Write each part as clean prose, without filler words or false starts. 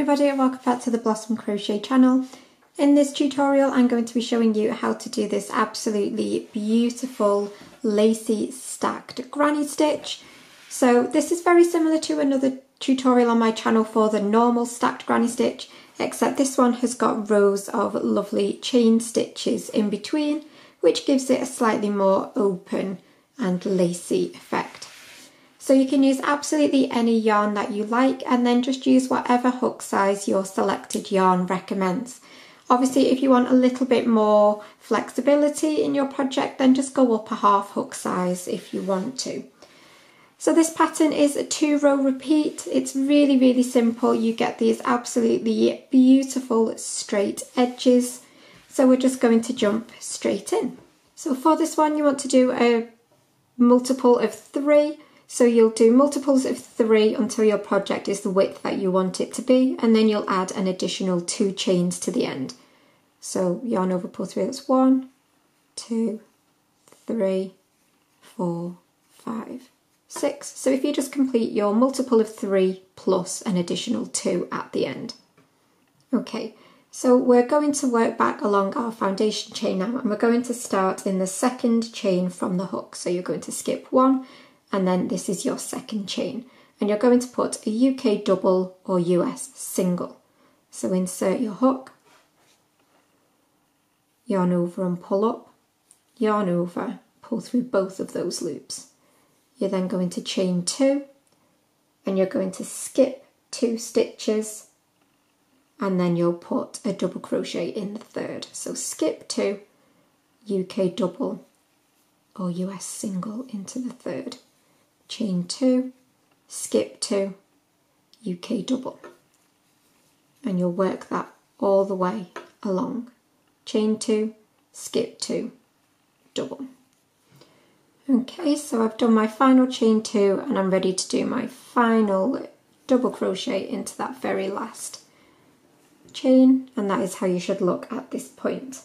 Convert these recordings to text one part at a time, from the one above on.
everybody and welcome back to the Blossom Crochet channel. In this tutorial I'm going to be showing you how to do this absolutely beautiful lacy stacked granny stitch. So this is very similar to another tutorial on my channel for the normal stacked granny stitch, except this one has got rows of lovely chain stitches in between, which gives it a slightly more open and lacy effect. So you can use absolutely any yarn that you like and then just use whatever hook size your selected yarn recommends. Obviously if you want a little bit more flexibility in your project, then just go up a half hook size if you want to. So this pattern is a 2-row repeat. It's really simple. You get these absolutely beautiful straight edges. So we're just going to jump straight in. So for this one you want to do a multiple of 3. So you'll do multiples of 3 until your project is the width that you want it to be, and then you'll add an additional 2 chains to the end. So yarn over, pull through, that's 1, 2, 3, 4, 5, 6. So if you just complete your multiple of 3 plus an additional 2 at the end. Okay, so we're going to work back along our foundation chain now, and we're going to start in the second chain from the hook. So you're going to skip 1, and then this is your second chain, and you're going to put a UK double or US single. So insert your hook, yarn over and pull up, yarn over, pull through both of those loops. You're then going to chain 2, and you're going to skip 2 stitches, and then you'll put a double crochet in the third. So skip 2, UK double or US single into the third. Chain 2, skip 2, UK double, and you'll work that all the way along. Chain 2, skip 2, double. Okay, so I've done my final chain 2 and I'm ready to do my final double crochet into that very last chain, and that is how you should look at this point.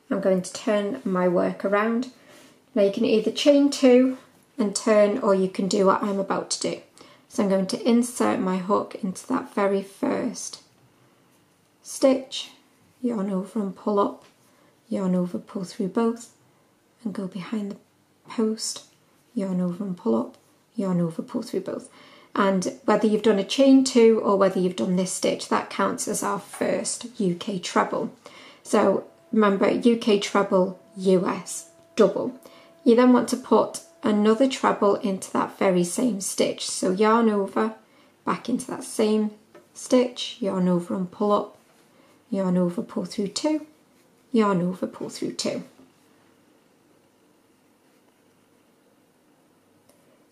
I'm going to turn my work around. Now you can either chain 2 and turn, or you can do what I'm about to do. So I'm going to insert my hook into that very first stitch, yarn over and pull up, yarn over, pull through both, and go behind the post, yarn over and pull up, yarn over, pull through both. And whether you've done a chain 2 or whether you've done this stitch, that counts as our first UK treble. So remember, UK treble, US double. You then want to put another treble into that very same stitch. So yarn over, back into that same stitch, yarn over and pull up, yarn over, pull through 2, yarn over, pull through 2.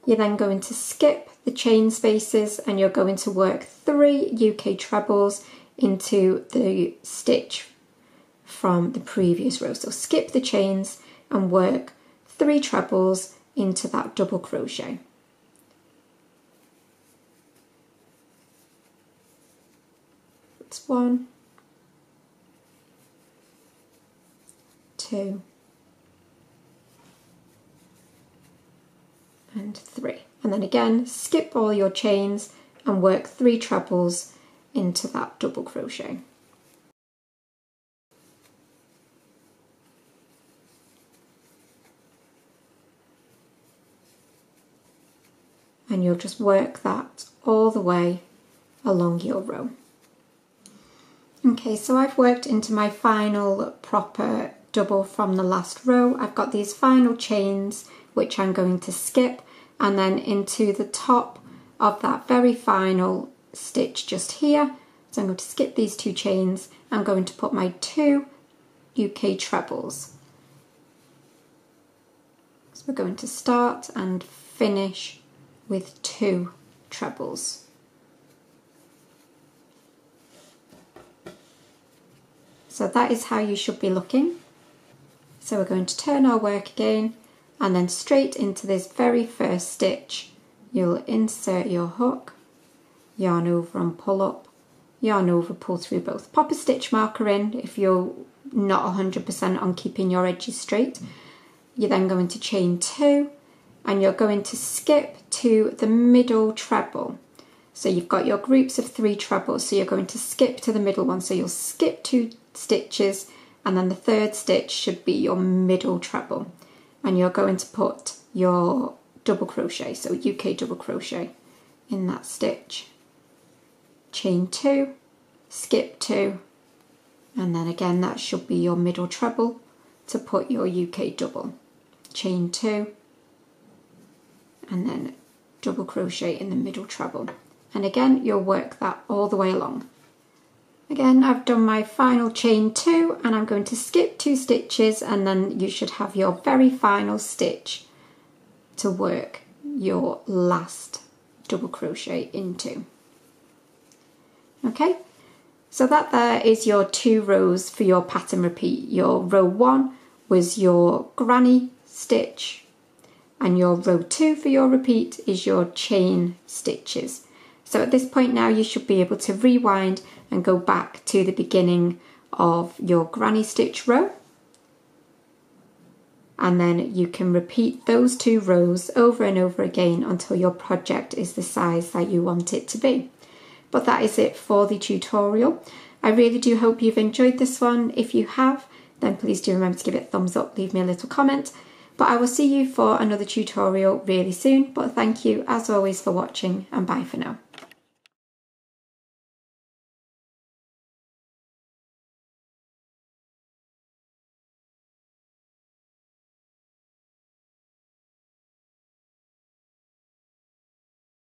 You're then going to skip the chain spaces and you're going to work 3 UK trebles into the stitch from the previous row. So skip the chains and work 3 trebles into that double crochet. It's 1, 2, and 3. And then again, skip all your chains and work 3 trebles into that double crochet. And you'll just work that all the way along your row. Okay, so I've worked into my final proper double from the last row. I've got these final chains which I'm going to skip, and then into the top of that very final stitch just here. So I'm going to skip these 2 chains. I'm going to put my 2 UK trebles. So we're going to start and finish with 2 trebles. So that is how you should be looking. So we're going to turn our work again, and then straight into this very first stitch you'll insert your hook, yarn over and pull up, yarn over, pull through both. Pop a stitch marker in if you're not 100% on keeping your edges straight. You're then going to chain 2 and you're going to skip to the middle treble. So you've got your groups of 3 trebles, so you're going to skip to the middle one. So you'll skip 2 stitches, and then the 3rd stitch should be your middle treble. And you're going to put your double crochet, so UK double crochet in that stitch. Chain 2, skip 2, and then again that should be your middle treble to put your UK double. Chain 2, and then double crochet in the middle treble. And again, you'll work that all the way along. Again, I've done my final chain 2, and I'm going to skip 2 stitches, and then you should have your very final stitch to work your last double crochet into. Okay, so that there is your 2 rows for your pattern repeat. Your row 1 was your granny stitch, and your row 2 for your repeat is your chain stitches. So at this point now you should be able to rewind and go back to the beginning of your granny stitch row, and then you can repeat those 2 rows over and over again until your project is the size that you want it to be. But that is it for the tutorial. I really do hope you've enjoyed this one. If you have, then please do remember to give it a thumbs up, leave me a little comment. But I will see you for another tutorial really soon. But thank you as always for watching, and bye for now.